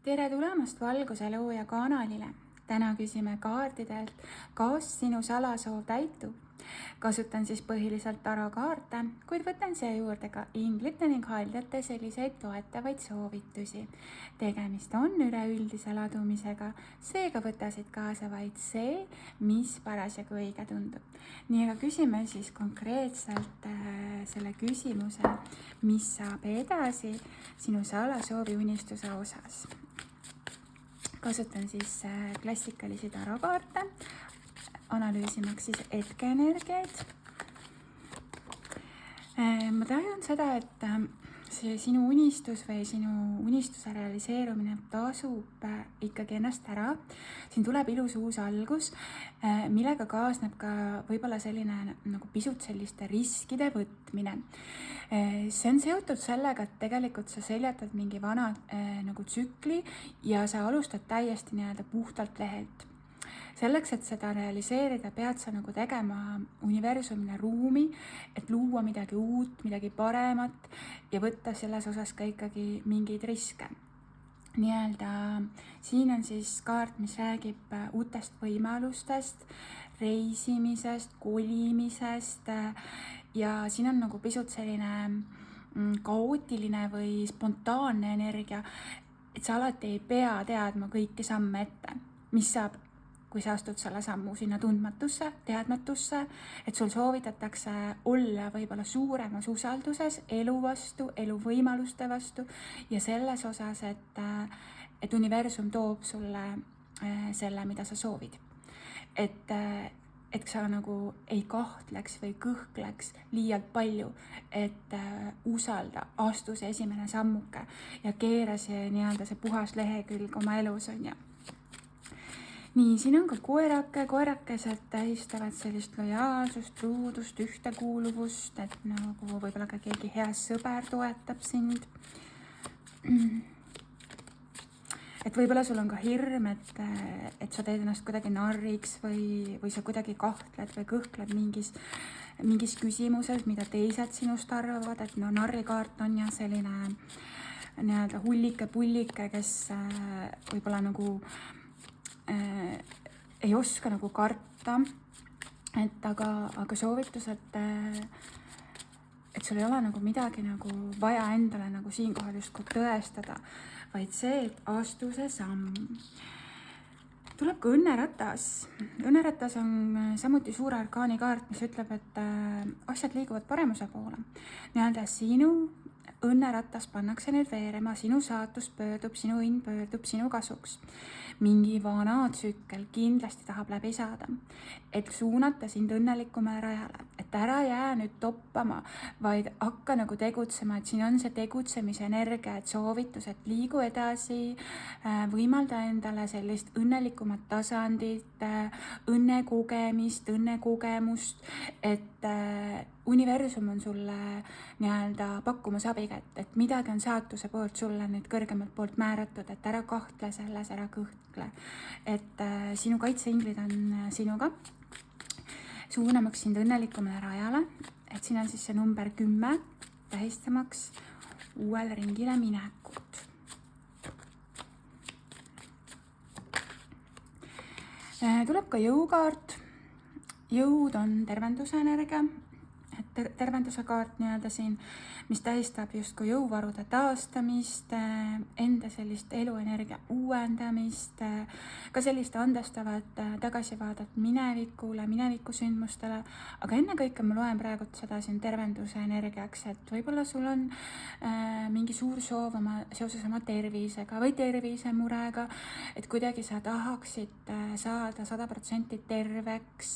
Tere tulemast Valguse looja kanalile. Täna küsime kaartidelt, kas sinu salasoov täitub. Kasutan siis põhiliselt tarokaarte, kuid võtan siia juurde ka inglite ning haldjate selliseid toetavaid soovitusi. Tegemist on üleüldise ladumisega, seega võtasid kaasa vaid see, mis parasjagu õige tundub. Nii aga küsime siis konkreetselt selle küsimuse, mis saab edasi sinu salasoovi unistuse osas. Kasutan siis klassikalisi tarokaarte, analüüsimaks siis hetkeenergiaid. Ma tajun seda, et see sinu unistus või sinu unistuse realiseerumine tasub ikkagi ennast ära. Siin tuleb ilus uus algus, millega kaasneb ka võib-olla selline nagu pisut selliste riskide võtmine. See on seotud sellega, et tegelikult sa seljatad mingi vana nagu tsükli ja sa alustad täiesti nii-öelda puhtalt lehelt. Selleks, et seda realiseerida, pead sa nagu tegema universumile ruumi, et luua midagi uut, midagi paremat ja võtta selles osas ka ikkagi mingeid riske. Siin on siis kaart, mis räägib uutest võimalustest, reisimisest, kolimisest ja siin on nagu pisut selline kaootiline või spontaanne energia, et sa alati ei pea teadma kõiki samme ette, mis saab, kui sa astud selle sammu sinna tundmatusse, teadmatusse, et sul soovitatakse olla võib-olla suuremas usalduses elu vastu, elu võimaluste vastu ja selles osas, et universum toob sulle selle, mida sa soovid. Et sa nagu ei kahtleks või kõhkleks liialt palju, et usalda, astu see esimene sammuke ja keera see nii-öelda see puhas lehekülg oma elus on ja. Nii, siin on ka koerakesed tähistavad sellist lojaalsust, truudust, ühtekuuluvust, et nagu võib-olla ka keegi hea sõber toetab sind. Et võib-olla sul on ka hirm, et sa teed ennast kuidagi narriks või sa kuidagi kahtled või kõhkled mingis küsimuses, mida teised sinust arvavad, et narrikaart on ja selline nii-öelda hullike-pullike, kes võib-olla nagu ei oska nagu karta, aga soovitus, et sul ei ole nagu midagi nagu vaja endale nagu siinkohal justkui tõestada, vaid see, et astu see samm. Tuleb ka õnneratas. Õnneratas on samuti suure arkaani kaart, mis ütleb, et asjad liiguvad paremuse poole. Nii-öelda sinu õnneratas pannakse nüüd veerema, sinu saatus pöördub, sinu õnn pöördub sinu kasuks. Mingi vana tsükkel kindlasti tahab läbi saada, et suunata sind õnnelikumale rajale, et ära jää nüüd toppama, vaid hakka nagu tegutsema, et siin on see tegutsemise energia, et soovitus, et liigu edasi, võimalda endale sellist õnnelikumat tasandit, õnnekogemist, õnnekogemust, et universum on sulle nii-öelda pakkumas abikätt, et midagi on saatuse poolt sulle nüüd kõrgemalt poolt määratud, et ära kahtle selles, ära kõhkle, et sinu kaitseinglid on sinuga, suunamaks sind õnnelikumale rajale, et siin on siis see number 10 tähistamaks uuele ringile minekut. Tuleb ka jõukaart. Jõud on tervenduse energia, tervenduse kaart nii-öelda siin, mis tähistab justkui jõuvarude taastamist, enda sellist eluenergia uuendamist, ka sellist andestavat tagasivaadet minevikule, minevikusündmustele, aga ennekõike ma loen praegu seda siin tervenduse energiaks, et võib-olla sul on mingi suur soov seoses oma tervisega või tervisemurega, et kuidagi sa tahaksid saada 100% terveks,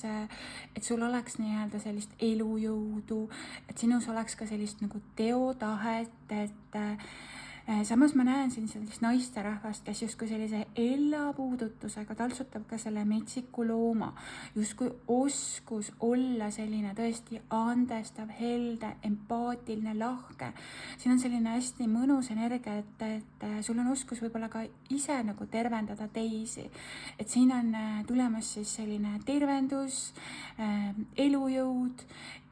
et sul oleks nii-öelda sellist elujõudu, et sinus oleks ka sellist nagu teotahet, et samas ma näen siin sellist naisterahvast, kes justkui sellise ellapuudutusega taltsutab ka selle metsiku looma, justkui oskus olla selline tõesti andestav, helde, empaatiline, lahke. Siin on selline hästi mõnus energia, et sul on oskus võib-olla ka ise nagu tervendada teisi. Et siin on tulemas siis selline tervendus, elujõud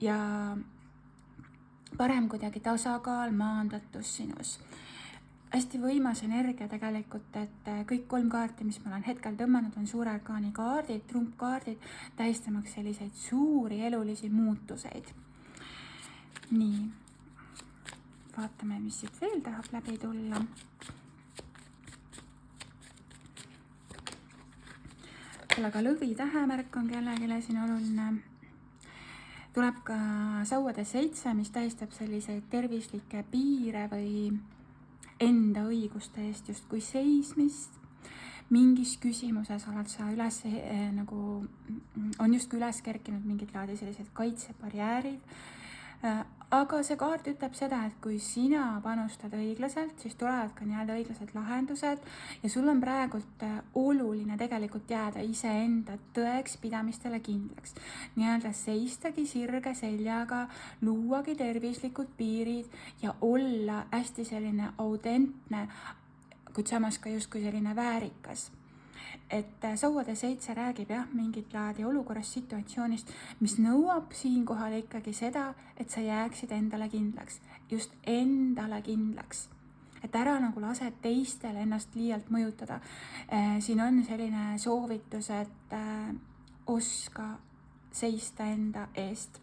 ja parem kuidagi tasakaal, maandatus sinus. hästi võimas energia tegelikult, et kõik 3 kaarti, mis ma olen hetkel tõmmanud, on suure arkaani kaardid, trumpkaardid, tähistamaks selliseid suuri elulisi muutuseid. Nii, vaatame, mis siit veel tahab läbi tulla. Ka lõvi tähemärk on kellelegi siin oluline. Tuleb ka sauade 7, mis tähistab selliseid tervislikke piire või enda õiguste eest justkui seismist. Mingis küsimuses oled sa on justkui üles kerkinud mingit laadi sellised kaitsebarjäärid. Aga see kaart ütleb seda, et kui sina panustad õiglaselt, siis tulevad ka nii-öelda õiglased lahendused ja sul on praegult oluline tegelikult jääda iseenda tõeks pidamistele kindlaks. Nii-öelda seistagi sirge seljaga, luuagi tervislikud piirid ja olla hästi selline autentne, kuid samas ka justkui selline väärikas. Et sauade 7 räägib mingit laadi olukorrast, situatsioonist, mis nõuab siinkohal ikkagi seda, et sa jääksid endale kindlaks, just endale kindlaks. Et ära nagu lased teistel ennast liialt mõjutada. Siin on selline soovitus, et oska seista enda eest.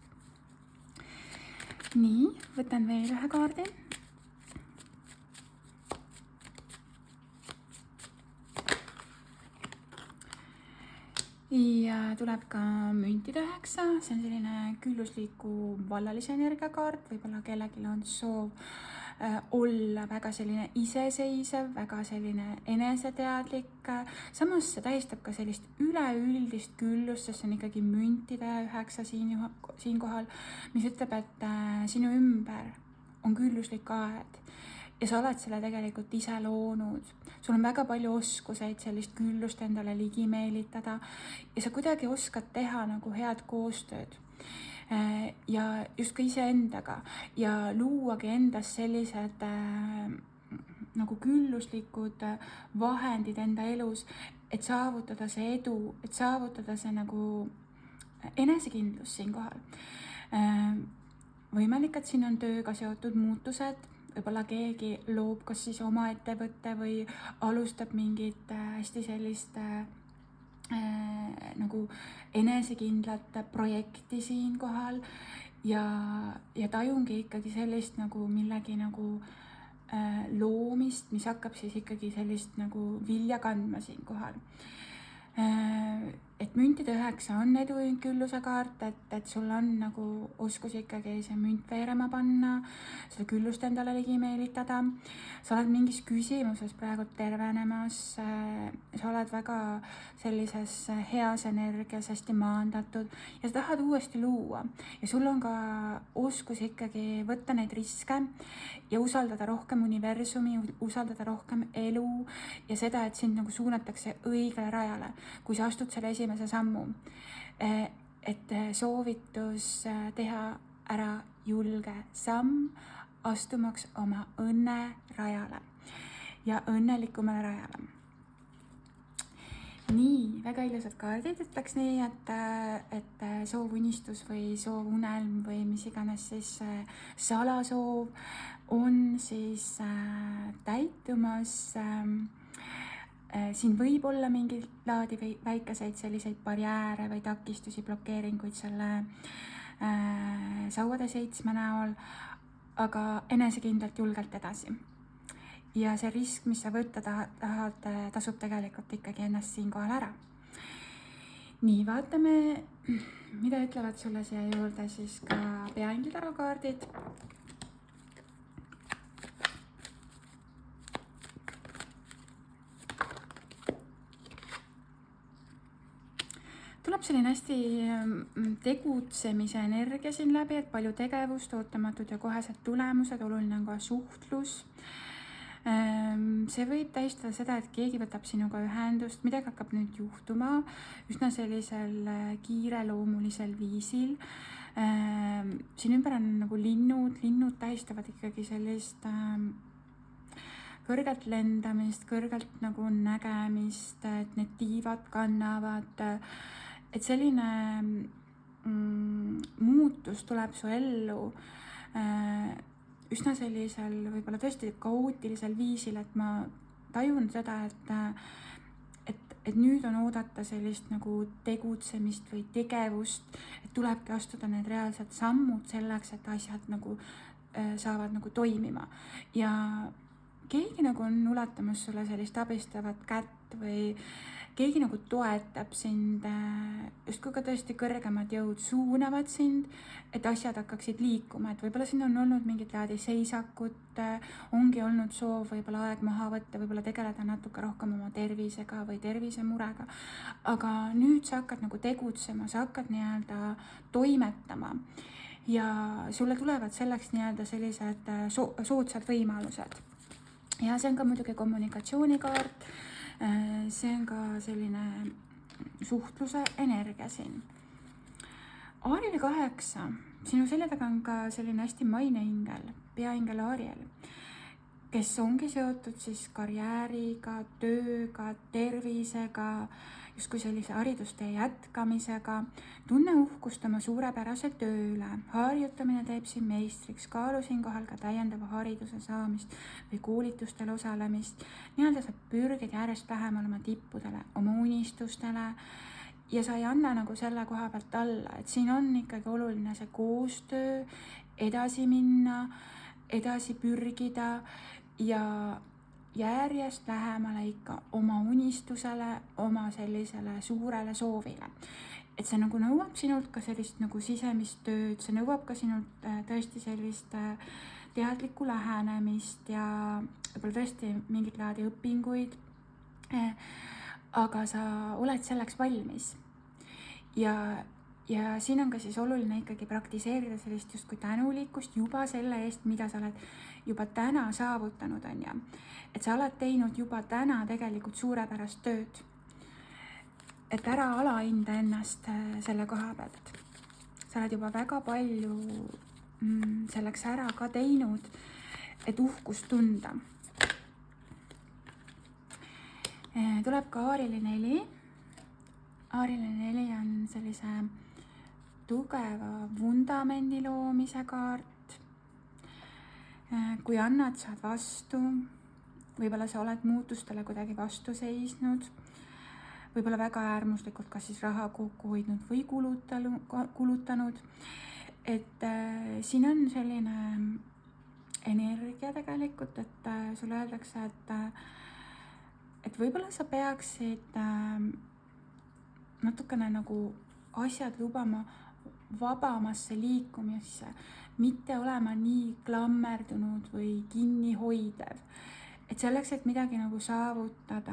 Nii, võtan veel ühe kaardi. Ja tuleb ka müntide 9, see on selline küllusliku vallalise energiakaart, võib-olla kellelgi on soov olla väga selline iseseisev, väga selline eneseteadlik. Samas see tähistab ka sellist üleüldist küllust, sest see on ikkagi müntide 9 siinkohal, mis ütleb, et sinu ümber on külluslik aed ja sa oled selle tegelikult ise loonud. Sul on väga palju oskuseid sellist küllust endale ligi meelitada ja sa kuidagi oskad teha nagu head koostööd ja just ka iseendaga ja luuagi endas sellised nagu külluslikud vahendid enda elus, et saavutada see edu, et saavutada see nagu enesekindlus siinkohal. Võimalik, et siin on tööga seotud muutused, võib-olla keegi loob kas siis oma ettevõtte või alustab mingit hästi sellist nagu enesekindlat projekti siinkohal ja tajungi ikkagi sellist nagu millegi nagu loomist, mis hakkab siis ikkagi sellist nagu vilja kandma siinkohal. Et müntide 9 on edukülluse kaart, et sul on nagu oskus ikkagi see münt veerema panna, seda küllust endale ligi meelitada. Sa oled mingis küsimuses praegu tervenemas, sa oled väga sellises heas energias, hästi maandatud ja sa tahad uuesti luua. Ja sul on ka oskus ikkagi võtta neid riske ja usaldada rohkem universumi, usaldada rohkem elu ja seda, et sind nagu suunatakse õigele rajale. Kui sa astud selle esimese sammu, et soovitus teha ära julge samm, astumaks oma õnne rajale ja õnnelikumale rajale. Nii, väga ilusad kaardid, ütleks nii, et soovunistus või soovunelm või mis iganes siis salasoov on siis täitumas. Siin võib olla mingit laadi või väikeseid selliseid barjääre või takistusi, blokeeringuid selle sauade 7 näol, aga enesekindlalt julgelt edasi. Ja see risk, mis sa võtta tahad, tasub tegelikult ikkagi ennast siinkohal ära. Nii, vaatame, mida ütlevad sulle siia juurde siis ka peainglid kaardid. Tuleb selline hästi tegutsemise energia siin läbi, et palju tegevust, ootamatud ja kohesed tulemused, oluline on ka suhtlus. See võib tähistada seda, et keegi võtab sinuga ühendust, midagi hakkab nüüd juhtuma üsna sellisel kiireloomulisel viisil. Siin ümber on nagu linnud tähistavad ikkagi sellist kõrgelt lendamist, kõrgelt nagu nägemist, et need tiivad kannavad, et selline muutus tuleb su ellu üsna sellisel võib-olla tõesti kaootilisel viisil, et ma tajun seda, et nüüd on oodata sellist nagu tegutsemist või tegevust, et tulebki astuda need reaalsed sammud selleks, et asjad nagu saavad nagu toimima. Ja keegi nagu on ulatamas sulle sellist abistavat kätt või keegi nagu toetab sind, justkui ka tõesti kõrgemad jõud suunavad sind, et asjad hakkaksid liikuma, et võib-olla siin on olnud mingit laadi seisakut, ongi olnud soov võib-olla aeg maha võtta, võib-olla tegeleda natuke rohkem oma tervisega või tervisemurega. Aga nüüd sa hakkad nagu tegutsema, sa hakkad nii-öelda toimetama ja sulle tulevad selleks nii-öelda sellised soodsad võimalused. Ja see on ka muidugi kommunikatsioonikaart, see on ka selline suhtluse energia siin. Aariel 8, sinu selja taga on ka selline hästi maineingel, peaingel Aariel, kes ongi seotud siis karjääriga, tööga, tervisega, justkui sellise haridustee jätkamisega. Tunne uhkust oma suurepärase töö üle. Harjutamine teeb siin meistriks. Kaalu siinkohal ka täiendava hariduse saamist või koolitustel osalemist. Nii-öelda sa pürgid järjest lähemal oma tippudele, oma unistustele ja sa ei anna nagu selle koha pealt alla, et siin on ikkagi oluline see koostöö, edasi minna, edasi pürgida ja järjest lähemale ikka oma unistusele, oma sellisele suurele soovile. Et see nagu nõuab sinult ka sellist nagu sisemist tööd, see nõuab ka sinult tõesti sellist teadlikku lähenemist ja võib-olla tõesti mingit laadi õpinguid, aga sa oled selleks valmis. Ja siin on ka siis oluline ikkagi praktiseerida sellist justkui tänulikkust juba selle eest, mida sa oled juba täna saavutanud, on ja. Et sa oled teinud juba täna tegelikult suurepärast tööd. Et ära alahinda ennast selle koha pealt. Sa oled juba väga palju selleks ära ka teinud, et uhkust tunda. Tuleb ka Aarieli 4. Aarieli 4 on sellise tugeva vundamendi loomise kaart. Kui annad, saad vastu. Võib-olla sa oled muutustele kuidagi vastu seisnud. Võib-olla väga äärmuslikult kas siis raha kokku hoidnud või kulutanud. Et siin on selline energia tegelikult, et sulle öeldakse, et võib-olla sa peaksid natukene nagu asjad lubama vabamasse liikumisse, mitte olema nii klammerdunud või kinnihoidev. Et selleks, et midagi nagu saavutada,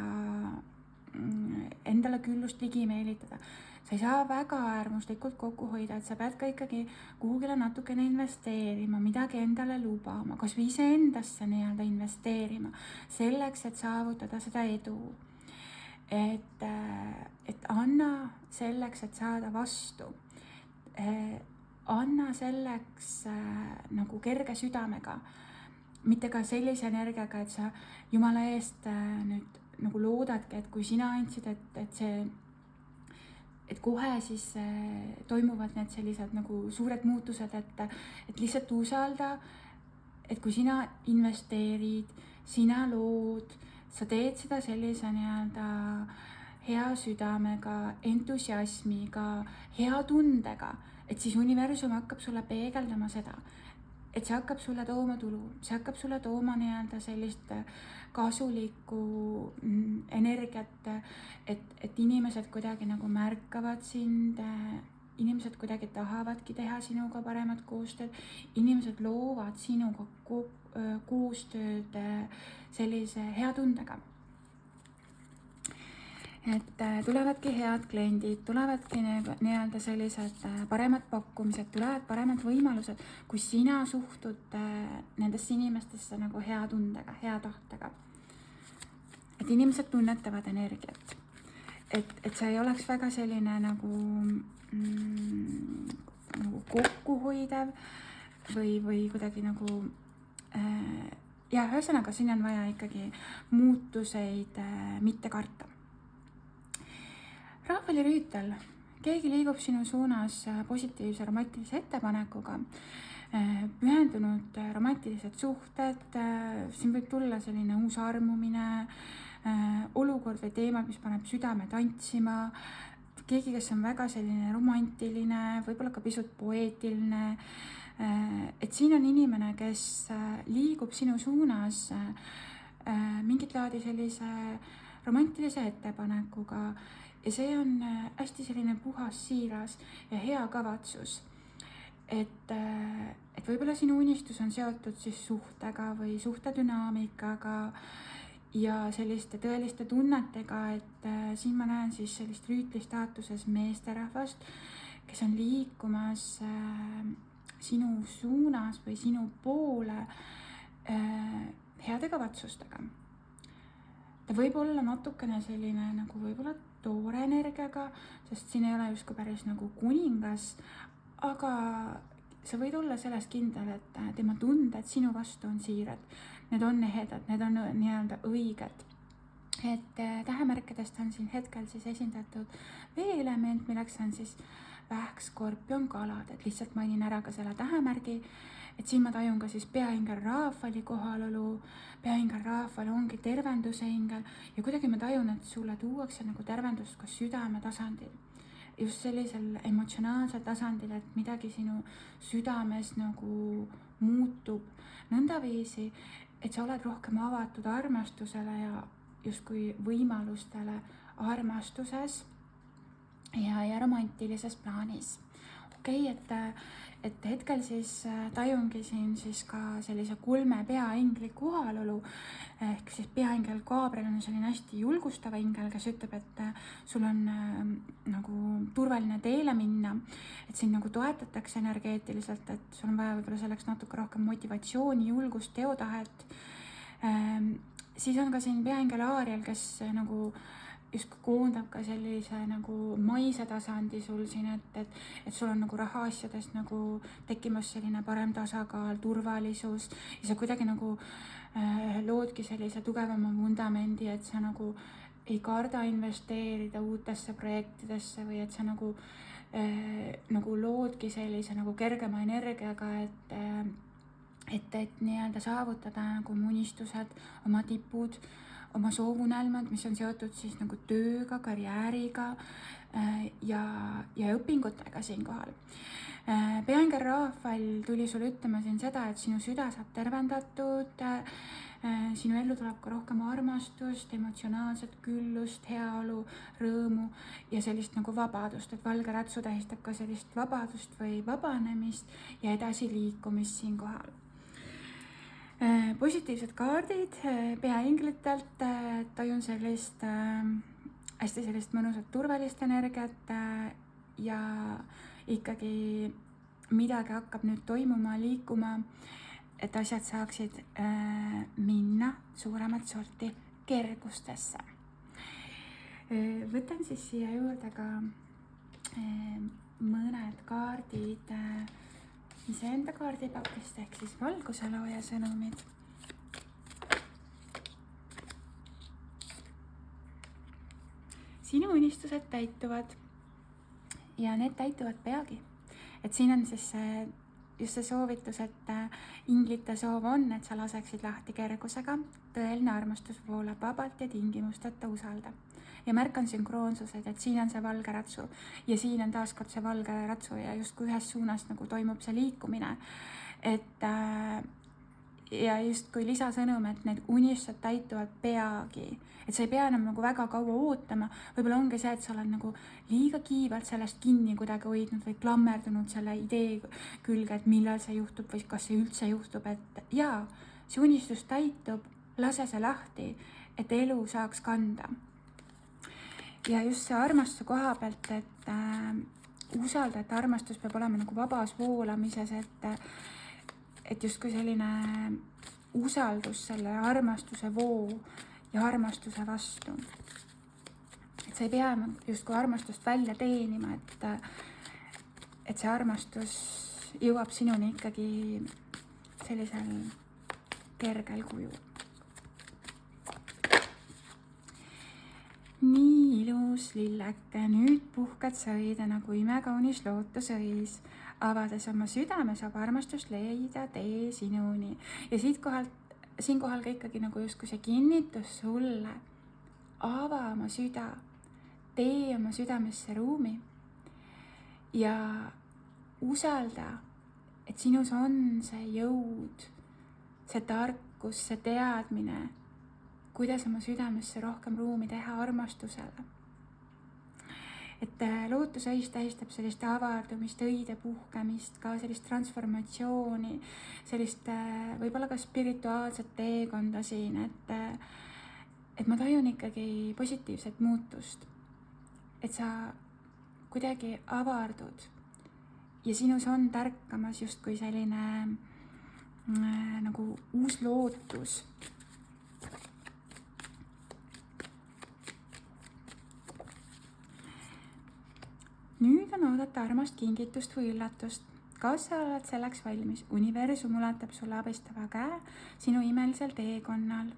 endale küllust ligi meelitada, sa ei saa väga äärmuslikult kokku hoida, et sa pead ka ikkagi kuhugile natukene investeerima, midagi endale lubama, kas või iseendasse nii-öelda investeerima, selleks, et saavutada seda edu. Et anna selleks, et saada vastu. Anna selleks nagu kerge südamega, mitte ka sellise energiaga, et sa Jumala eest nüüd nagu loodadki, et kui sina andsid, et kohe siis toimuvad need sellised nagu suured muutused, et lihtsalt usalda, et kui sina investeerid, sina lood, sa teed seda sellise nii-öelda hea südamega, entusiasmiga, hea tundega, et siis universum hakkab sulle peegeldama seda, et see hakkab sulle tooma tulu, see hakkab sulle tooma nii-öelda sellist kasulikku energiat, et inimesed kuidagi nagu märkavad sind, inimesed kuidagi tahavadki teha sinuga paremat koostööd, inimesed loovad sinuga koostööd sellise hea tundega. Et tulevadki head kliendid, tulevadki nii-öelda sellised paremad pakkumised, tulevad paremad võimalused, kui sina suhtud nendesse inimestesse nagu hea tundega, hea tahtega. Et inimesed tunnetavad energiat. Et see ei oleks väga selline nagu kokkuhoidev või kuidagi nagu ühesõnaga siin on vaja ikkagi muutuseid mitte karta. Rahveli Rüütel, keegi liigub sinu suunas positiivse romantilise ettepanekuga, pühendunud romantilised suhted, siin võib tulla selline uus armumine, olukord või teema, mis paneb südame tantsima, keegi, kes on väga selline romantiline, võib-olla ka pisut poeetiline, et siin on inimene, kes liigub sinu suunas mingit laadi sellise romantilise ettepanekuga ja see on hästi selline puhas, siiras ja hea kavatsus. Et võib-olla sinu unistus on seotud siis suhtega või suhtedünaamikaga ja selliste tõeliste tunnetega, et siin ma näen siis sellist rüütli staatuses meesterahvast, kes on liikumas sinu suunas või sinu poole heade kavatsustega. Ta võib olla natukene selline nagu võib-olla toore energiaga, sest siin ei ole justkui päris nagu kuningas, aga sa võid olla sellest kindel, et tema tunded sinu vastu on siirad. Need on ehedad, need on nii-öelda õiged. Et tähemärkidest on siin hetkel siis esindatud veeelement, milleks on siis vähk, skorpion, kalad, et lihtsalt mainin ära ka selle tähemärgi, et siin ma tajun ka siis peaingel Raafali kohalolu. Peaingel Raafal ongi tervenduse ingel ja kuidagi ma tajun, et sulle tuuakse nagu tervendust ka südame tasandil. Just sellisel emotsionaalsel tasandil, et midagi sinu südames nagu muutub nõndaviisi, et sa oled rohkem avatud armastusele ja justkui võimalustele armastuses ja romantilises plaanis. Okei, et hetkel siis tajungi siin siis ka sellise kulme peaingli kohalolu, ehk siis peaingel Gabriel on selline hästi julgustav ingel, kes ütleb, et sul on nagu turvaline teele minna, et sind nagu toetatakse energeetiliselt, et sul on vaja võib-olla selleks natuke rohkem motivatsiooni, julgust, teotahet. Siis on ka siin peaingel Aariel, kes nagu justkui koondab ka sellise nagu maise tasandi sul siin, et sul on nagu rahaasjades nagu tekkimas selline parem tasakaal, turvalisus ja sa kuidagi nagu loodki sellise tugevama vundamendi, et sa nagu ei karda investeerida uutesse projektidesse või et sa nagu loodki sellise nagu kergema energiaga, et nii-öelda saavutada nagu oma unistused, oma tipud, oma soovunelmad, mis on seotud siis nagu tööga, karjääriga ja õpingutega siinkohal. Peaingel Raafal tuli sulle ütlema siin seda, et sinu süda saab tervendatud, sinu ellu tuleb ka rohkem armastust, emotsionaalset küllust, heaolu, rõõmu ja sellist nagu vabadust, et valge ratsu tähistab ka sellist vabadust või vabanemist ja edasiliikumist siinkohal. Positiivsed kaardid peainglitelt, tajun sellist hästi sellist mõnusat turvalist energiat ja ikkagi midagi hakkab nüüd toimuma, liikuma, et asjad saaksid minna suuremat sorti kergustesse. Võtan siis siia juurde ka mõned kaardid iseenda kaardipakist ehk siis valguselooja sõnumid. Sinu unistused täituvad ja need täituvad peagi. Et siin on siis just see soovitus, et inglite soov on, et sa laseksid lahti kergusega, tõeline armastus voolab vabalt ja tingimusteta usalda. Ja märkan sünkroonsused, et siin on see valge ratsu ja siin on taaskord see valge ratsu ja justkui ühes suunas nagu toimub see liikumine. Et ja justkui lisasõnum, et need unistused täituvad peagi. Et sa ei pea enam nagu väga kaua ootama. Võib-olla ongi see, et sa oled nagu liiga kiivalt sellest kinni kuidagi hoidnud või klammerdunud selle idee külge, et millal see juhtub või kas see üldse juhtub. Et jaa, see unistus täitub, lase see lahti, et elu saaks kanda. Ja just see armastuse koha pealt, et usalda, et armastus peab olema nagu vabas voolamises, et justkui selline usaldus selle armastuse voo ja armastuse vastu. Et sa ei pea justkui armastust välja teenima, et see armastus jõuab sinuni ikkagi sellisel kergel kujul. Nii ilus lilleke, nüüd puhkad sõida nagu imekaunis lootusõis. Avades oma südame, saab armastust leida tee sinuni. Ja siinkohal ka ikkagi nagu justkui see kinnitus sulle. Ava oma süda, tee oma südamesse ruumi ja usalda, et sinus on see jõud, see tarkus, see teadmine, kuidas oma südamesse rohkem ruumi teha armastusele. Et lootusõis tähistab sellist avardumist, õide puhkemist, ka sellist transformatsiooni, sellist võib-olla ka spirituaalset teekonda siin, et ma tajun ikkagi positiivset muutust. Et sa kuidagi avardud ja sinus on tärkamas justkui selline nagu uus lootus. Nüüd on oodata armast kingitust või üllatust. Kas sa oled selleks valmis? Universum ulatab sulle abistava käe sinu imelisel teekonnal.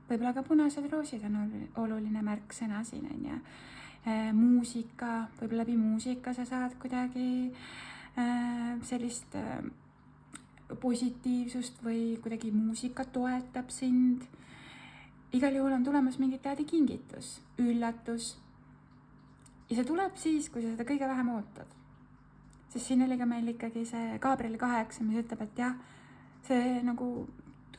Võib-olla ka punased roosid on oluline märksõna siin, on ju. Muusika, võib-olla läbi muusika sa saad kuidagi sellist positiivsust või kuidagi muusika toetab sind. Igal juhul on tulemas mingi tädi kingitus, üllatus. Ja see tuleb siis, kui sa seda kõige vähem ootad. Sest siin oli ka meil ikkagi see Gabrieli 8, mis ütleb, et jah, see nagu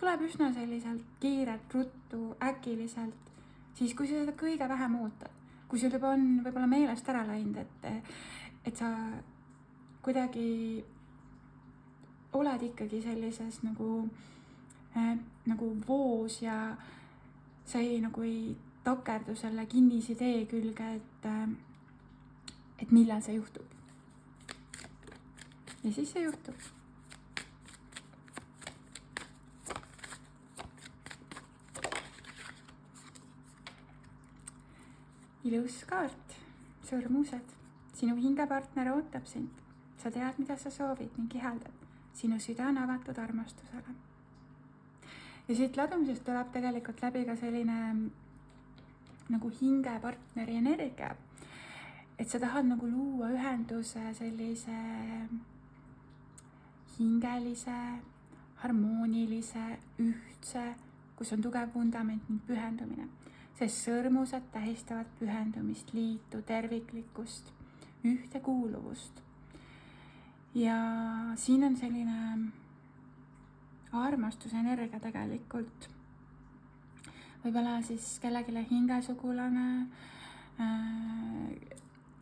tuleb üsna selliselt kiirelt, ruttu, äkiliselt, siis kui sa seda kõige vähem ootad. Kui sul juba on võib-olla meelest ära läinud, et sa kuidagi oled ikkagi sellises nagu voos ja sa nagu ei takerdu selle kinnise tee külge, et millal see juhtub. Ja siis see juhtub. Ilus kaart, sõrmused. Sinu hingepartner ootab sind. Sa tead, mida sa soovid ning ihaldad. Sinu süda on avatud armastusele. Ja siit ladumisest tuleb tegelikult läbi ka selline nagu hingepartneri energia. Et sa tahad nagu luua ühenduse sellise hingelise, harmoonilise, ühtse, kus on tugev vundament ning pühendumine. Sest sõrmused tähistavad pühendumist, liitu, terviklikkust, ühtekuuluvust. Ja siin on selline armastuse energia tegelikult. Võib-olla siis kellegile hingesugulane,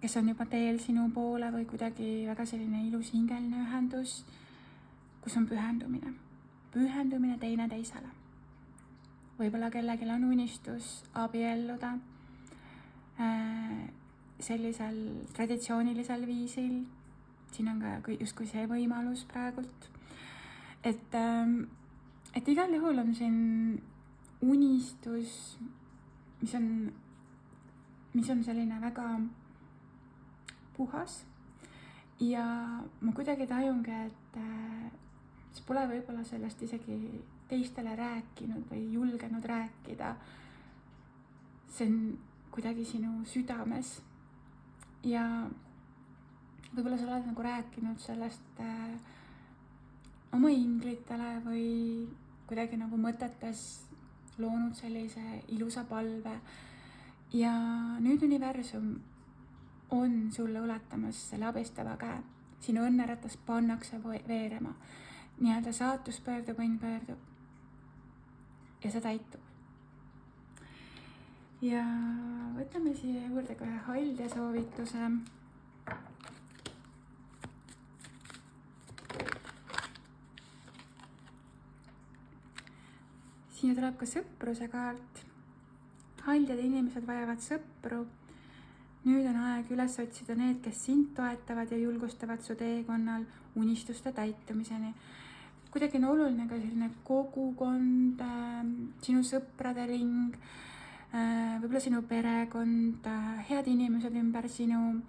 kes on juba teel sinu poole või kuidagi väga selline ilus hingeline ühendus, kus on pühendumine. Pühendumine teineteisele. Võib-olla kellelgi on unistus abielluda sellisel traditsioonilisel viisil. Siin on ka justkui see võimalus praegult. Et igal juhul on siin unistus, mis on selline väga puhas ja ma kuidagi tajungi, et see pole võib-olla sellest isegi teistele rääkinud või julgenud rääkida. See on kuidagi sinu südames ja võib-olla sa oled nagu rääkinud sellest oma inglitele või kuidagi nagu mõtetes loonud sellise ilusa palve ja nüüd universum on sulle ulatamas selle abistava käe. Sinu õnneratas pannakse veerema. Nii-öelda saatus pöördub, õnn pöördub. Ja see täitub. Ja võtame siia juurde kohe haldja soovituse. Siia tuleb ka sõpruse kaart. Haldjad inimesed vajavad sõpru. Nüüd on aeg üles otsida need, kes sind toetavad ja julgustavad su teekonnal unistuste täitumiseni. Kuidagi on oluline ka selline kogukond, sinu sõprade ring, võib-olla sinu perekond, head inimesed ümber sinu.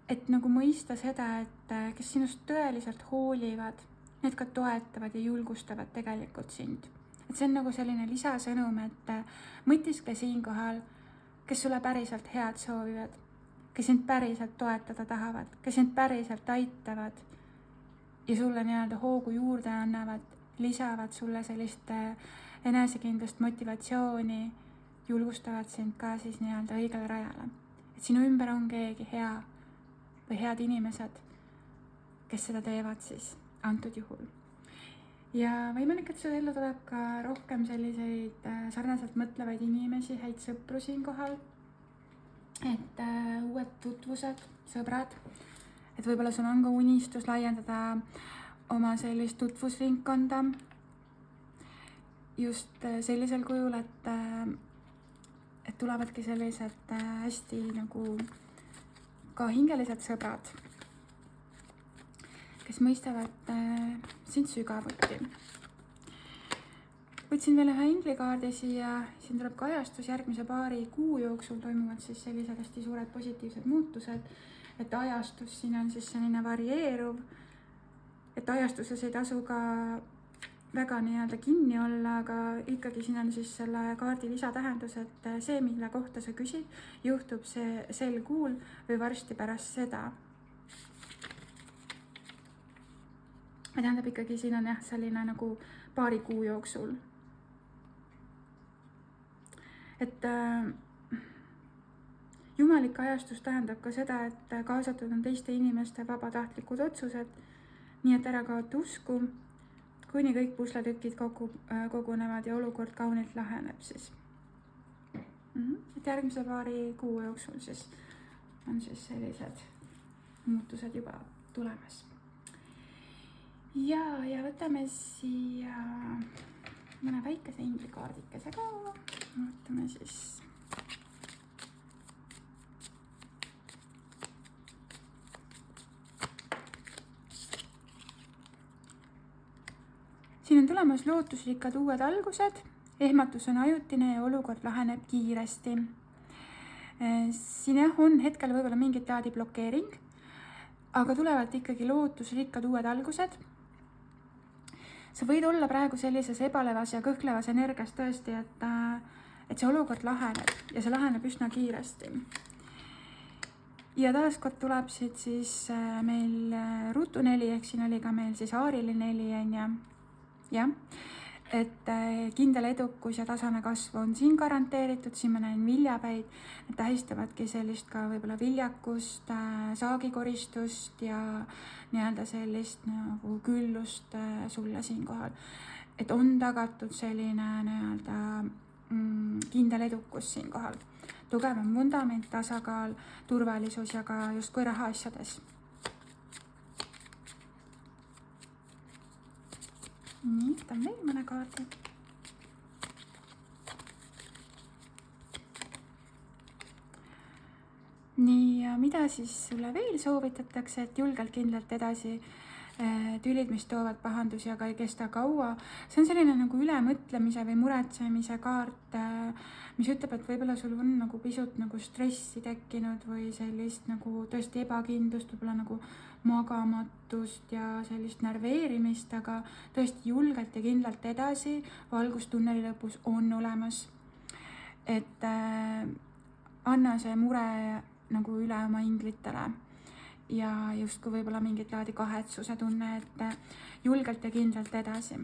Et nagu mõista seda, et kes sinust tõeliselt hoolivad, need ka toetavad ja julgustavad tegelikult sind. Et see on nagu selline lisasõnum, et mõtiskle siinkohal, kes sulle päriselt head soovivad, kes sind päriselt toetada tahavad, kes sind päriselt aitavad ja sulle nii-öelda hoogu juurde annavad, lisavad sulle sellist enesekindlust, motivatsiooni, julgustavad sind ka siis nii-öelda õigele rajale. Et sinu ümber on keegi hea või head inimesed, kes seda teevad siis antud juhul. Ja võimalik, et sul ellu tuleb ka rohkem selliseid sarnaselt mõtlevaid inimesi, häid sõpru siinkohal, et uued tutvused, sõbrad, et võib-olla sul on ka unistus laiendada oma sellist tutvusringkonda just sellisel kujul, et tulevadki sellised hästi nagu ka hingelised sõbrad, kes mõistavad sind sügavuti. Võtsin veel ühe inglikaardi siia, siin tuleb ka ajastus, järgmise paari kuu jooksul toimuvad siis sellised hästi suured positiivsed muutused, et ajastus siin on siis selline varieeruv, et ajastuses ei tasu ka väga nii-öelda kinni olla, aga ikkagi siin on siis selle kaardi lisatähendus, et see, mille kohta sa küsid, juhtub see sel kuul või varsti pärast seda. Tähendab ikkagi siin on jah selline nagu paari kuu jooksul. Et jumalik ajastus tähendab ka seda, et kaasatud on teiste inimeste vabatahtlikud otsused, nii et ära kaota usku, kuni kõik pusletükid kogunevad ja olukord kaunilt laheneb siis. Et järgmise paari kuu jooksul siis on siis sellised muutused juba tulemas. Ja võtame siia mõne väikese inglikaardikese ka. Võtame siis siin on tulemas lootusrikkad uued algused, ehmatus on ajutine ja olukord laheneb kiiresti. Siin jah on hetkel võib-olla mingit laadi blokeering, aga tulevad ikkagi lootusrikkad uued algused. Sa võid olla praegu sellises ebalevas ja kõhklevas energias tõesti, et see olukord laheneb ja see laheneb üsna kiiresti. Ja taaskord tuleb siit siis meil ruutu 4, ehk siin oli ka meil siis Aarili 4 on ja, et kindel edukus ja tasane kasv on siin garanteeritud, siin ma näen viljapäid, need tähistavadki sellist ka võib-olla viljakust, saagikoristust ja nii-öelda sellist nagu küllust sulle siinkohal. Et on tagatud selline nii-öelda kindel edukus siinkohal. Tugevam vundament, tasakaal, turvalisus ja ka justkui rahaasjades. Nii, võtan veel mõne kaardi. Nii, ja mida siis sulle veel soovitatakse, et julgelt kindlalt edasi tülid, mis toovad pahandusi, aga ei kesta kaua. See on selline nagu ülemõtlemise või muretsemise kaart, mis ütleb, et võib-olla sul on nagu pisut nagu stressi tekkinud või sellist nagu tõesti ebakindlust, võib-olla nagu magamatust ja sellist närveerimist, aga tõesti julgelt ja kindlalt edasi, valgustunneli lõpus on olemas. Et anna see mure nagu üle oma inglitele ja justkui võib-olla mingit laadi kahetsuse tunne, et julgelt ja kindlalt edasi.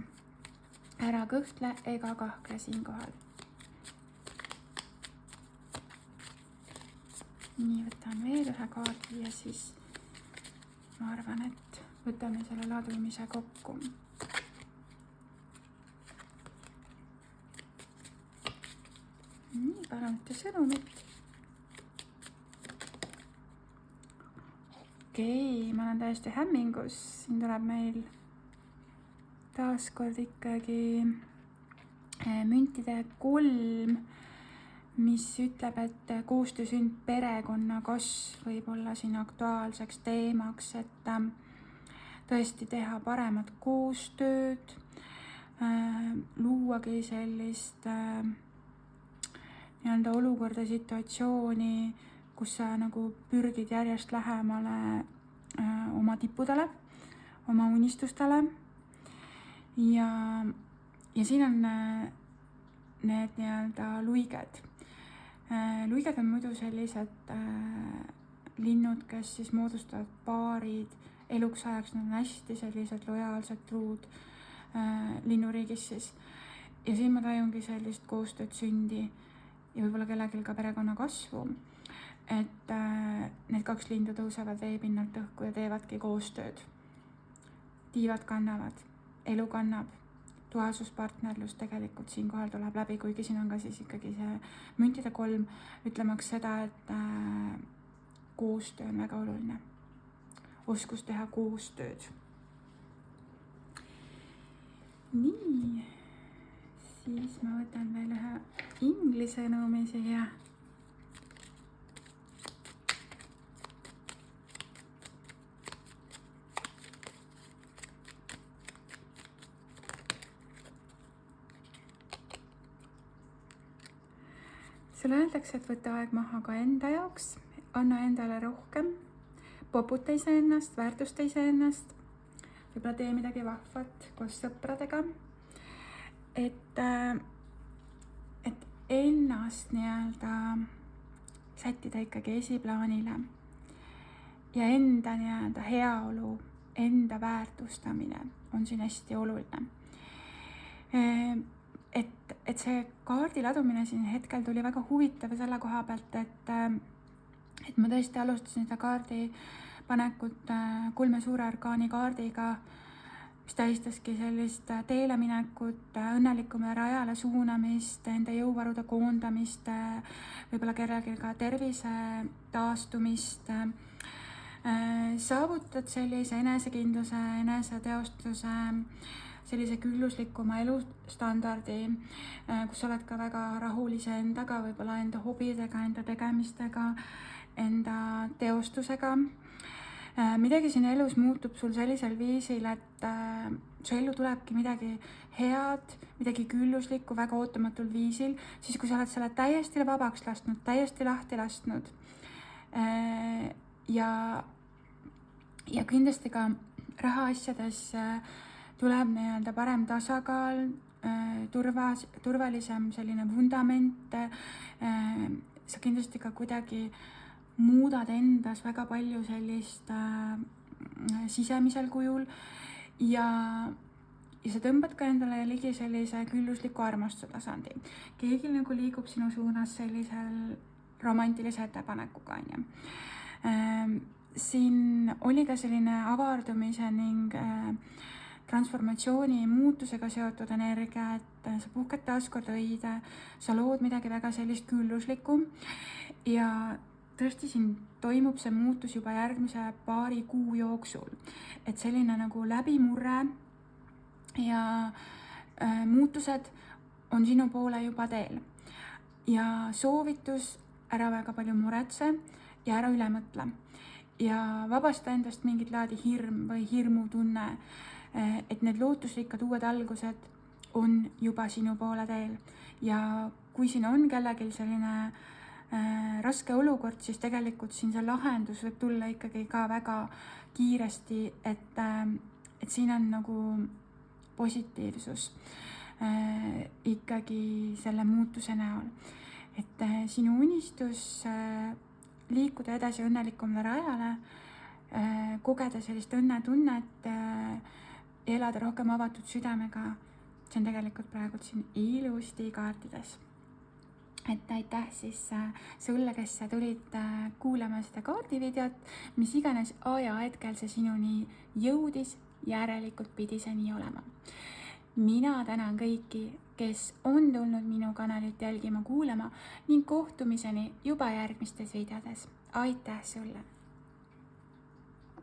Ära kõhtle ega kahkle siinkohal. Nii, võtan veel ühe kaardi ja siis ma arvan, et võtame selle ladumise kokku. Nii, palunite sõnumit. Okei, ma olen täiesti hämmingus. Siin tuleb meil taaskord ikkagi müntide 3, mis ütleb, et koostöösünd perekonna kasv võib olla siin aktuaalseks teemaks, et tõesti teha paremat koostööd, luuagi sellist nii-öelda olukorda, situatsiooni, kus sa nagu pürgid järjest lähemale oma tippudele, oma unistustele. Ja siin on need nii-öelda luiged. luiged on muidu sellised linnud, kes siis moodustavad paarid eluks ajaks, nad on hästi sellised lojaalsed, truud linnuriigis siis. Ja siin ma tajungi sellist koostööd sündi ja võib-olla kellelgi ka perekonna kasvu, et need 2 lindu tõusevad veepinnalt õhku ja teevadki koostööd. Tiivad kannavad, elu kannab, duaalsuspartnerlus tegelikult siinkohal tuleb läbi, kuigi siin on ka siis ikkagi see müntide 3, ütlemaks seda, et koostöö on väga oluline. Oskus teha koostööd. Nii, siis ma võtan veel ühe inglise sõnumi siia. Sulle öeldakse, et võta aeg maha ka enda jaoks, anna endale rohkem, poputa iseennast, väärtusta iseennast, võib-olla tee midagi vahvat koos sõpradega, et ennast nii-öelda sättida ikkagi esiplaanile ja enda nii-öelda heaolu, enda väärtustamine on siin hästi oluline. Et see kaardi ladumine siin hetkel tuli väga huvitav selle koha pealt, et ma tõesti alustasin seda kaardi panekut kolme suure arkaani kaardiga, mis tähistaski sellist teele minekut, õnnelikumale rajale suunamist, enda jõuvarude koondamist, võib-olla kellelgi ka tervise taastumist. Saavutad sellise enesekindluse, eneseteostuse, sellise külluslikuma elustandardi, kus oled ka väga rahul iseendaga, võib-olla enda hobidega, enda tegemistega, enda teostusega. Midagi siin elus muutub sul sellisel viisil, et su ellu tulebki midagi head, midagi külluslikku väga ootamatul viisil, siis kui sa oled selle täiesti vabaks lasknud, täiesti lahti lasknud. Ja kindlasti ka rahaasjades tuleb nii-öelda parem tasakaal, turvalisem selline vundament. Sa kindlasti ka kuidagi muudad endas väga palju sellist sisemisel kujul ja sa tõmbad ka endale ligi sellise küllusliku armastuse tasandi. Keegi nagu liigub sinu suunas sellisel romantilise ettepanekuga, Siin oli ka selline avardumise ning transformatsiooni muutusega seotud energia, et sa puhkad taaskord õide, sa lood midagi väga sellist külluslikku ja tõesti siin toimub see muutus juba järgmise paari kuu jooksul. Et selline nagu läbimurre ja muutused on sinu poole juba teel. Ja soovitus, ära väga palju muretse ja ära üle mõtle. Ja vabasta endast mingit laadi hirm või hirmutunne, et need lootusrikkad uued algused on juba sinu poole teel. Ja kui siin on kellelgi selline raske olukord, siis tegelikult siin see lahendus võib tulla ikkagi ka väga kiiresti, et siin on nagu positiivsus ikkagi selle muutuse näol. Et sinu unistus liikuda edasi õnnelikumale rajale, kogeda sellist õnnetunnet, elada rohkem avatud südamega, see on tegelikult praegu siin ilusti kaartides. Et aitäh siis sulle, kes sa tulid kuulama seda kaardivideot, mis iganes ajahetkel see sinuni jõudis, järelikult pidi see nii olema. Mina tänan kõiki, kes on tulnud minu kanalit jälgima, kuulama ning kohtumiseni juba järgmistes videodes. Aitäh sulle!